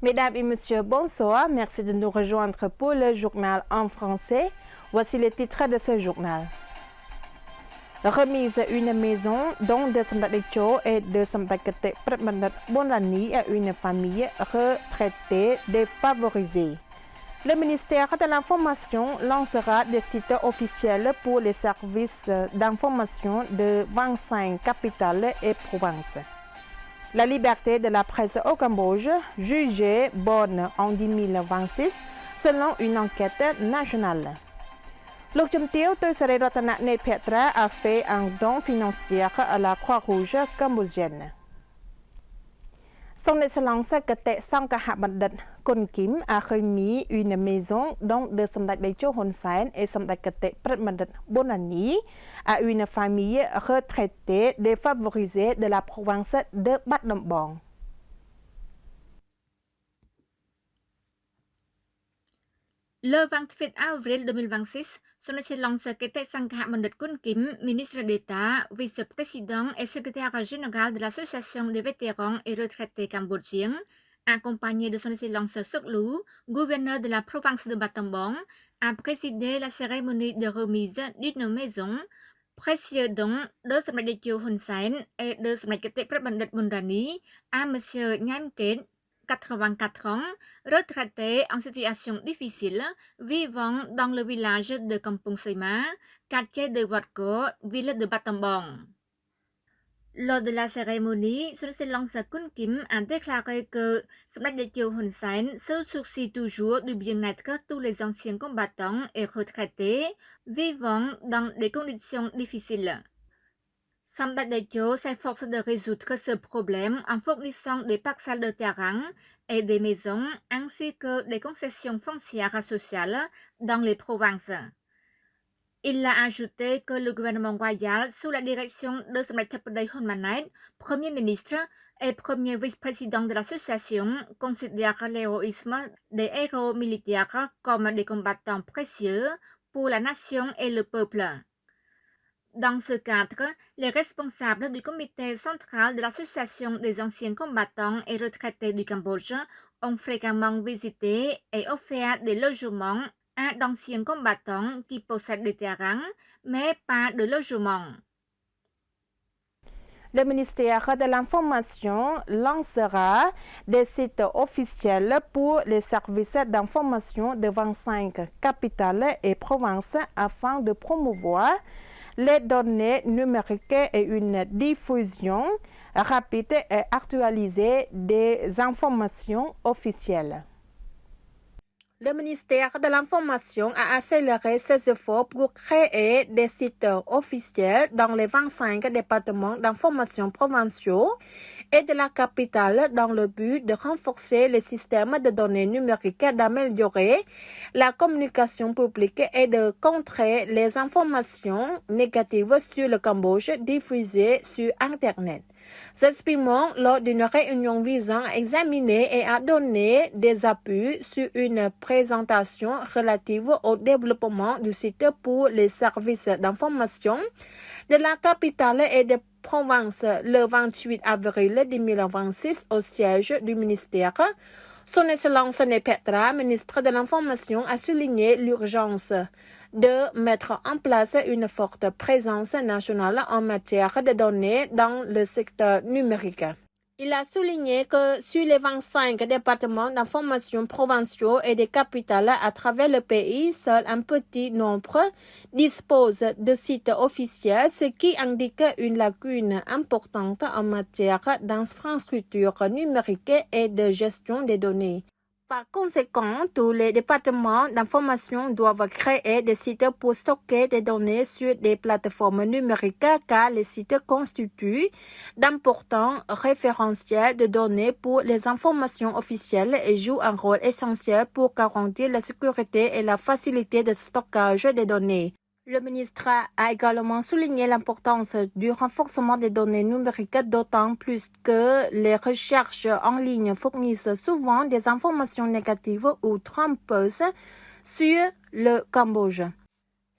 Mesdames et messieurs, bonsoir. Merci de nous rejoindre pour le journal en français. Voici les titres de ce journal. Remise une maison dont de Samdadecho et de Samdakete Pratmandat Bonani à une famille retraitée défavorisée. Le ministère de l'Information lancera des sites officiels pour les services d'information de 25 capitales et provinces. La liberté de la presse au Cambodge, jugée bonne en 2026 selon une enquête nationale. Lục Chum Tiêu Teusaray Ratana Net Petra a fait un don financier à la Croix-Rouge cambodgienne. Son Excellence Kete Sangkaha Bandit Kun Kim a remis une maison dont de Samdak Decho Hun Sen et Samdak Kete Pratmandat Bonani à une famille retraitée défavorisée de la province de Bat Nombong. Le 28 avril 2026, Son Excellence Kete Sangkaha Bandit Kun Kim, ministre d'État, vice-président et secrétaire général de l'Association des vétérans et retraités cambodgiens, accompagné de Son Excellence Soklu, gouverneur de la province de Battambang, a présidé la cérémonie de remise d'une maison, précieux don de Samdech Hun Sen et de Samdech Kete Pratmandat Bonani à M. Nhan Ket, 84 ans, retraité en situation difficile, vivant dans le village de Kampong Sema, quartier de Watko, ville de Battambang. Lors de la cérémonie, Son Excellence Kun Kim a déclaré que Samdech Hun Sen se soucie toujours du bien-être de tous les anciens combattants et retraités vivant dans des conditions difficiles. Samdech s'efforce de résoudre ce problème en fournissant des parcelles de terrain et des maisons ainsi que des concessions foncières sociales dans les provinces. Il a ajouté que le gouvernement royal, sous la direction de Samdech Theppaday Honmanet, Premier ministre et premier vice-président de l'association, considère l'héroïsme des héros militaires comme des combattants précieux pour la nation et le peuple. Dans ce cadre, les responsables du comité central de l'Association des anciens combattants et retraités du Cambodge ont fréquemment visité et offert des logements à d'anciens combattants qui possèdent des terrains, mais pas de logement. Le ministère de l'Information lancera des sites officiels pour les services d'information de 25 capitales et provinces afin de promouvoir les données numériques et une diffusion rapide et actualisée des informations officielles. Le ministère de l'Information a accéléré ses efforts pour créer des sites officiels dans les 25 départements d'information provinciaux et de la capitale dans le but de renforcer les systèmes de données numériques, d'améliorer la communication publique et de contrer les informations négatives sur le Cambodge diffusées sur Internet. S'exprimant lors d'une réunion visant à examiner et à donner des appuis sur une présentation relative au développement du site pour les services d'information de la capitale et des provinces le 28 avril 2026 au siège du ministère. Son Excellence Nepetra, ministre de l'Information, a souligné l'urgence de mettre en place une forte présence nationale en matière de données dans le secteur numérique. Il a souligné que sur les 25 départements d'information provinciaux et des capitales à travers le pays, seul un petit nombre dispose de sites officiels, ce qui indique une lacune importante en matière d'infrastructure numérique et de gestion des données. Par conséquent, tous les départements d'information doivent créer des sites pour stocker des données sur des plateformes numériques car les sites constituent d'importants référentiels de données pour les informations officielles et jouent un rôle essentiel pour garantir la sécurité et la facilité de stockage des données. Le ministre a également souligné l'importance du renforcement des données numériques, d'autant plus que les recherches en ligne fournissent souvent des informations négatives ou trompeuses sur le Cambodge.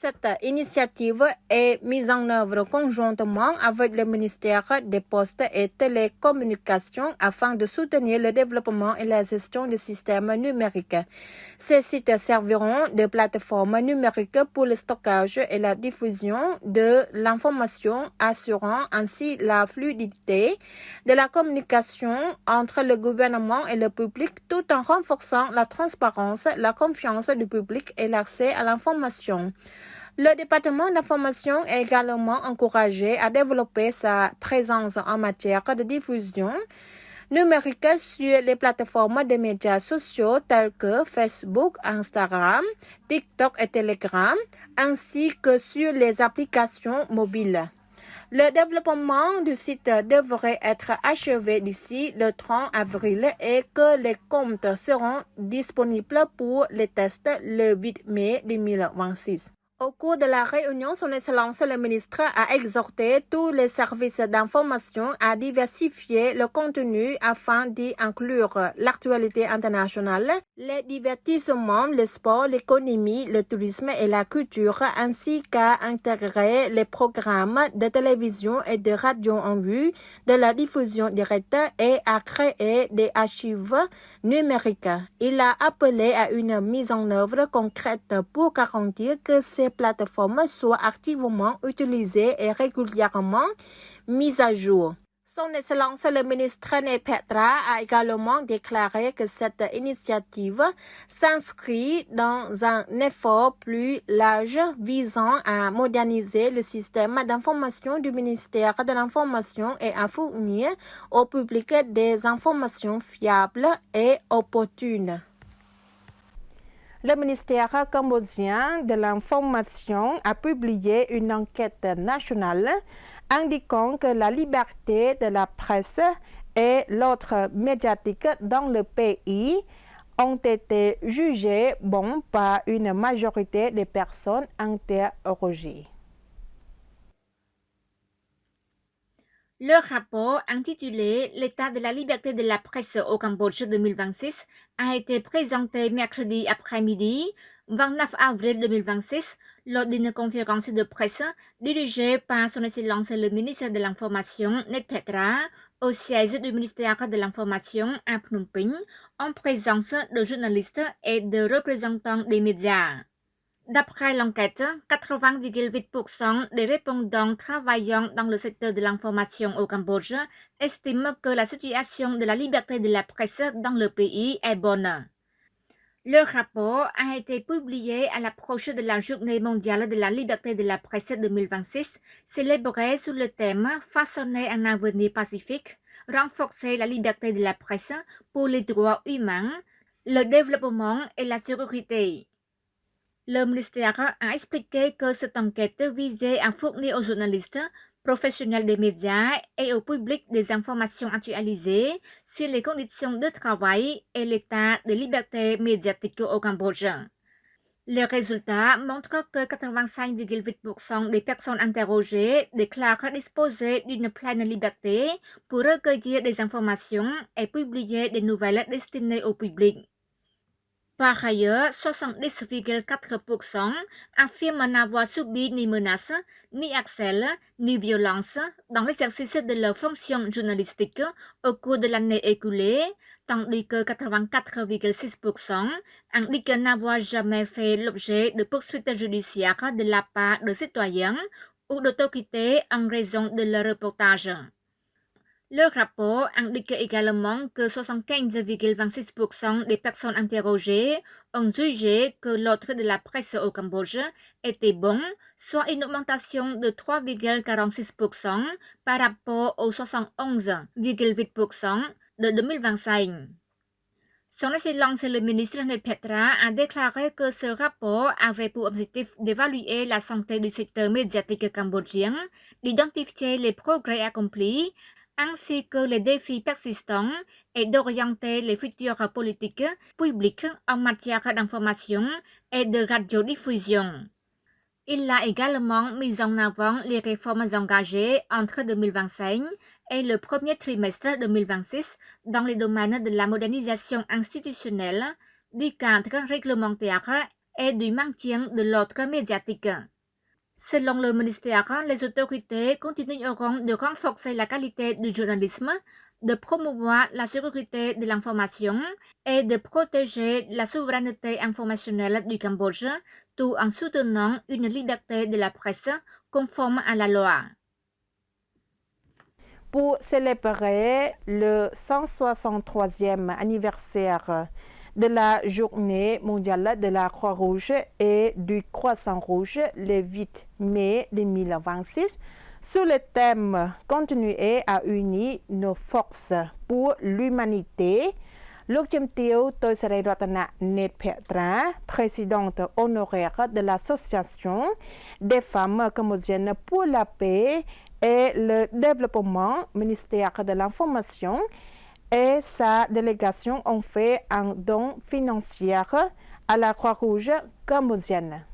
Cette initiative est mise en œuvre conjointement avec le ministère des Postes et Télécommunications afin de soutenir le développement et la gestion des systèmes numériques. Ces sites serviront de plateformes numériques pour le stockage et la diffusion de l'information, assurant ainsi la fluidité de la communication entre le gouvernement et le public tout en renforçant la transparence, la confiance du public et l'accès à l'information. Le département d'information est également encouragé à développer sa présence en matière de diffusion numérique sur les plateformes de médias sociaux telles que Facebook, Instagram, TikTok et Telegram, ainsi que sur les applications mobiles. Le développement du site devrait être achevé d'ici le 30 avril et que les comptes seront disponibles pour les tests le 8 mai 2026. Au cours de la réunion, Son Excellence le ministre a exhorté tous les services d'information à diversifier le contenu afin d'y inclure l'actualité internationale, les divertissements, le sport, l'économie, le tourisme et la culture, ainsi qu'à intégrer les programmes de télévision et de radio en vue de la diffusion directe et à créer des archives numériques. Il a appelé à une mise en œuvre concrète pour garantir que ces plateformes soient activement utilisées et régulièrement mises à jour. Son Excellence le ministre Ned Petra a également déclaré que cette initiative s'inscrit dans un effort plus large visant à moderniser le système d'information du ministère de l'Information et à fournir au public des informations fiables et opportunes. Le ministère cambodgien de l'Information a publié une enquête nationale indiquant que la liberté de la presse et l'ordre médiatique dans le pays ont été jugés bons par une majorité des personnes interrogées. Le rapport intitulé L'état de la liberté de la presse au Cambodge 2026 a été présenté mercredi après-midi, 29 avril 2026, lors d'une conférence de presse dirigée par Son Excellence le ministre de l'Information Ned Petra au siège du ministère de l'Information à Phnom Penh en présence de journalistes et de représentants des médias. D'après l'enquête, 80,8% des répondants travaillant dans le secteur de l'information au Cambodge estiment que la situation de la liberté de la presse dans le pays est bonne. Le rapport a été publié à l'approche de la Journée mondiale de la liberté de la presse 2026, célébrée sous le thème « Façonner un avenir pacifique, renforcer la liberté de la presse pour les droits humains, le développement et la sécurité ». Le ministère a expliqué que cette enquête visait à fournir aux journalistes, professionnels des médias et au public des informations actualisées sur les conditions de travail et l'état de liberté médiatique au Cambodge. Les résultats montrent que 85,8% des personnes interrogées déclarent disposer d'une pleine liberté pour recueillir des informations et publier des nouvelles destinées au public. Par ailleurs, 70,4% affirment n'avoir subi ni menaces, ni harcèlement, ni violence dans l'exercice de leur fonction journalistique au cours de l'année écoulée, tandis que 84,6% indiquent n'avoir jamais fait l'objet de poursuites judiciaires de la part de citoyens ou d'autorités en raison de leur reportage. Le rapport indique également que 75,26% des personnes interrogées ont jugé que l'ordre de la presse au Cambodge était bon, soit une augmentation de 3,46% par rapport aux 71,8% de 2025. Son Excellence le ministre Ned Petra a déclaré que ce rapport avait pour objectif d'évaluer la santé du secteur médiatique cambodgien, d'identifier les progrès accomplis, ainsi que les défis persistants et d'orienter les futures politiques publiques en matière d'information et de radiodiffusion. Il a également mis en avant les réformes engagées entre 2025 et le premier trimestre 2026 dans les domaines de la modernisation institutionnelle, du cadre réglementaire et du maintien de l'ordre médiatique. Selon le ministère, les autorités continueront de renforcer la qualité du journalisme, de promouvoir la sécurité de l'information et de protéger la souveraineté informationnelle du Cambodge, tout en soutenant une liberté de la presse conforme à la loi. Pour célébrer le 163e anniversaire de la Journée mondiale de la Croix-Rouge et du Croissant-Rouge le 8 mai 2026, sous le thème « Continuer à unir nos forces pour l'humanité », Lokjamteo Toisarayratana Netpetra, présidente honoraire de l'Association des femmes cambodgiennes pour la paix et le développement, ministère de l'Information, et sa délégation ont fait un don financier à la Croix-Rouge cambodgienne.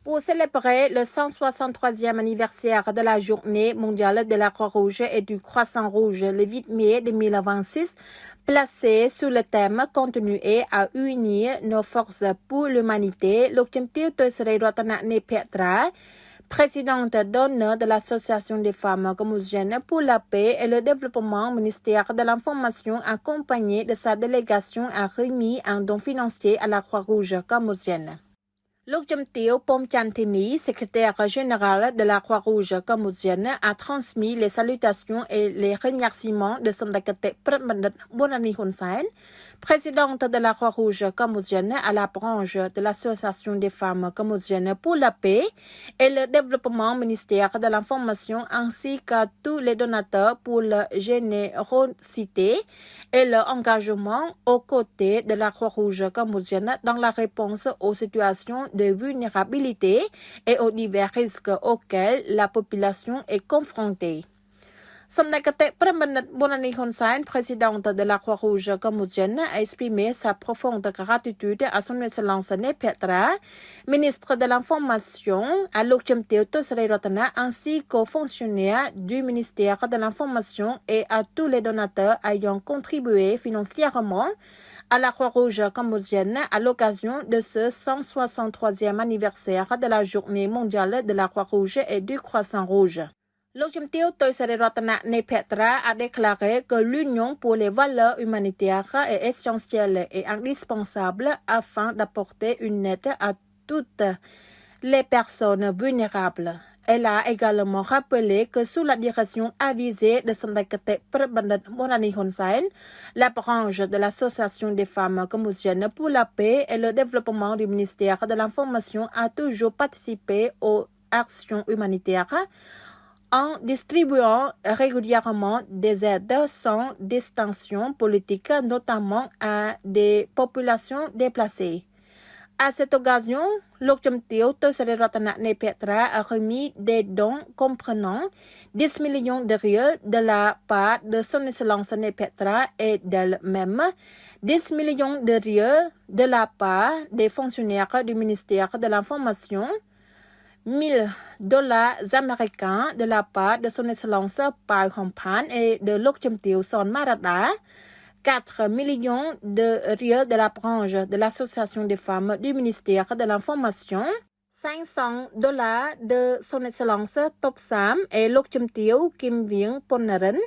Pour célébrer le 163e anniversaire de la Journée mondiale de la Croix-Rouge et du Croissant-Rouge le 8 mai 2026, placé sous le thème « Continuer à unir nos forces pour l'humanité », Lokjamteo Toisarayratana Netpetra, présidente d'honneur de l'Association des femmes cambodgiennes pour la paix et le développement, ministère de l'Information, accompagné de sa délégation, a remis un don financier à la Croix-Rouge cambodgienne. Lokjamteo Pomchantini, secrétaire général de la Croix-Rouge cambodgienne, a transmis les salutations et les remerciements de Samdakate Pratbandat Bonani Hun Sen, présidente de la Croix-Rouge cambodgienne à la branche de l'Association des femmes cambodgiennes pour la paix et le développement, ministère de l'Information, ainsi qu'à tous les donateurs pour leur générosité et leur engagement aux côtés de la Croix-Rouge cambodgienne dans la réponse aux situations de vulnérabilité et aux divers risques auxquels la population est confrontée. Samdakate Pratbandat Bonani Hun Sen, présidente de la Croix-Rouge cambodgienne, a exprimé sa profonde gratitude à son Excellence Netpetra, ministre de l'Information, à Lokjamteo Toisarayratana, ainsi qu'aux fonctionnaires du ministère de l'Information et à tous les donateurs ayant contribué financièrement à la Croix-Rouge cambodgienne à l'occasion de ce 163e anniversaire de la Journée mondiale de la Croix-Rouge et du Croissant-Rouge. Lokjamteo Toisarayratana Netpetra a déclaré que l'union pour les valeurs humanitaires est essentielle et indispensable afin d'apporter une aide à toutes les personnes vulnérables. Elle a également rappelé que sous la direction avisée de Samdakate Pratbandat Bonani Hun Sen, la branche de l'Association des femmes cambodgiennes pour la paix et le développement du ministère de l'Information a toujours participé aux actions humanitaires en distribuant régulièrement des aides sans distinction politique, notamment à des populations déplacées. À cette occasion, Lokjamteo Toisarayratana Netpetra a remis des dons comprenant 10 millions de riels de la part de son Excellence Netpetra et d'elle-même, 10 millions de riels de la part des fonctionnaires du ministère de l'Information, $1,000 américains de la part de son Excellence Pai Hompan et de Lokjamteo Son Marada, 4 millions de riels de la branche de l'Association des femmes du ministère de l'Information, $500 de son Excellence Top Sam et Lokjamteo Kim Vieng Ponaren,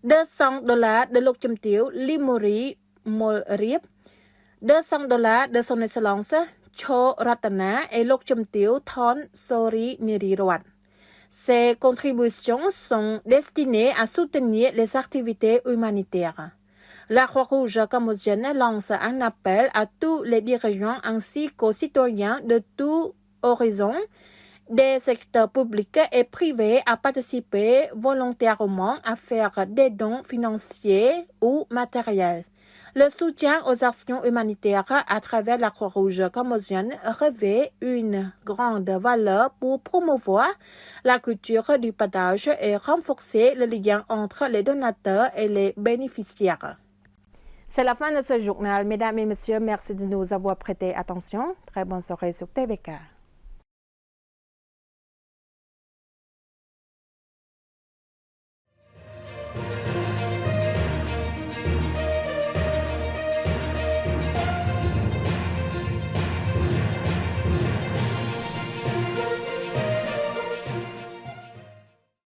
$200 de Lokjamteo Limori Molriep, $200 de son Excellence Cho Ratana et Lokjamteo Thon Sori Nirirat. Ces contributions sont destinées à soutenir les activités humanitaires. La Croix-Rouge cambodgienne lance un appel à tous les dirigeants ainsi qu'aux citoyens de tous horizons des secteurs publics et privés à participer volontairement à faire des dons financiers ou matériels. Le soutien aux actions humanitaires à travers la Croix-Rouge cambodgienne revêt une grande valeur pour promouvoir la culture du partage et renforcer le lien entre les donateurs et les bénéficiaires. C'est la fin de ce journal. Mesdames et messieurs, merci de nous avoir prêté attention. Très bonne soirée sur TVK.